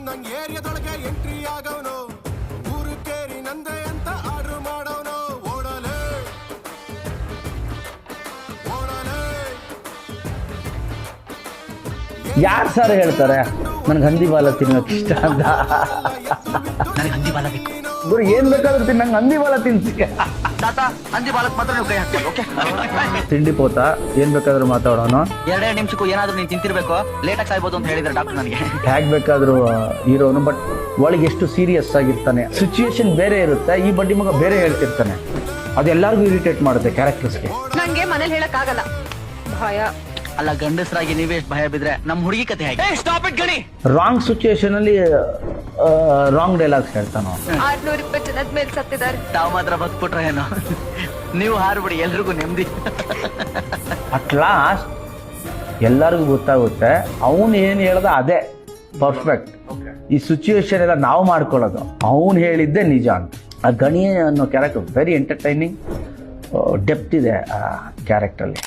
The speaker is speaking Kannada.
ಬಂದಂಗ್ ಏರಿಯಾದೊಳಗೆ ಎಂಟ್ರಿ ಆಗವನು ಊರು ಕೇರಿ ನಂದೆ ಅಂತ ಆರ್ಡರ್ ಮಾಡವನು ಓಡಲೇ ಓಡಲೇ ಯಾರು ಸರ್ ಹೇಳ್ತಾರೆ ನನಗೆ ಹಂದಿ ಬಾಲ ತಿನ್ನೋಕೆ ಇಷ್ಟ ಅಂತ? ನನಗೆ ಹಂದಿ ಬಾಲ ಬೇಕು ಗುರು ಏನ್ ಬೇಕಾದ್ರೂ ತಿನ್ನಂಗೆ ಹಂದಿ ಬಾಲ ತಿನ್ಸಿ. ತಾತ ಹಂದಿ ಬಾಲಕ್ ಮಾತ್ರ ನೀವು ಕೈ ಹಾಕ್ತೀವಿ ಓಕೆ ತಿಂಡಿ ಪೋತ ಏನ್ ಬೇಕಾದ್ರೂ ಮಾತಾಡೋಣ. ಎರಡೇ ನಿಮಿಷಕ್ಕೂ ಏನಾದ್ರೂ ನೀನು ತಿಂತಿರ್ಬೇಕು ಲೇಟಾಗಿ ಸಾಯ್ಬೋದು ಅಂತ ಹೇಳಿದ್ರೆ ಡಾಕ್ಟರ್ ನನಗೆ. ಹೇಗ್ ಬೇಕಾದ್ರೂ ಹೀರೋನು, ಬಟ್ ಒಳಗೆ ಎಷ್ಟು ಸೀರಿಯಸ್ ಆಗಿರ್ತಾನೆ. ಸಿಚುಯೇಷನ್ ಬೇರೆ ಇರುತ್ತೆ, ಈ ಬಡ್ಡಿ ಮಗ ಬೇರೆ ಹೇಳ್ತಿರ್ತಾನೆ. ಅದೆಲ್ಲರಿಗೂ ಇರಿಟೇಟ್ ಮಾಡುತ್ತೆ ಕ್ಯಾರೆಕ್ಟರ್ಸ್ಗೆ. ನಂಗೆ ಮನೇಲಿ ಹೇಳಕ್ ಆಗಲ್ಲ, ಭಯ. ಅಲ್ಲ ಗಂಡಸರಾಗಿ ನೀವೇ ಎಷ್ಟು ಭಯ ಬಿದ್ರೆ ನಮ್ಮ ಹುಡುಗಿ ಕತೆ ಹೇಗೆ? ಸ್ಟಾಪ್ ಇಟ್ ಗಣಿ. ರಾಂಗ್ ಸಿಚುಯೇಷನ್ ಅಲ್ಲಿ ರಾಂಗ್ ಡೈಲಾಗ್ಸ್ ಹೇಳ್ತಾನ. 620 ಜನದ ಮೇಲೆ ಸತ್ತಿದ್ದಾರೆ. ತಾವು ಮಾತ್ರ ಬದುಕ್ಬಿಟ್ರೆ ಏನೋ, ನೀವು ಹಾರ್ಬಿಡಿ ಎಲ್ರಿಗೂ ನೆಮ್ಮದಿ. ಅಟ್ ಲಾಸ್ಟ್ ಎಲ್ಲರಿಗೂ ಗೊತ್ತಾಗುತ್ತೆ ಅವನು ಏನು ಹೇಳ್ದ ಅದೇ ಪರ್ಫೆಕ್ಟ್. ಈ ಸಿಚುಯೇಷನ್ ಎಲ್ಲ ನಾವು ಮಾಡ್ಕೊಳ್ಳೋದು, ಅವನು ಹೇಳಿದ್ದೆ ನಿಜ ಅಂತ. ಆ ಗಣಿ ಅನ್ನೋ ಕ್ಯಾರೆಕ್ಟರ್ ವೆರಿ ಎಂಟರ್ಟೈನಿಂಗ್, ಡೆಪ್ತ್ ಇದೆ ಆ ಕ್ಯಾರೆಕ್ಟರಲ್ಲಿ.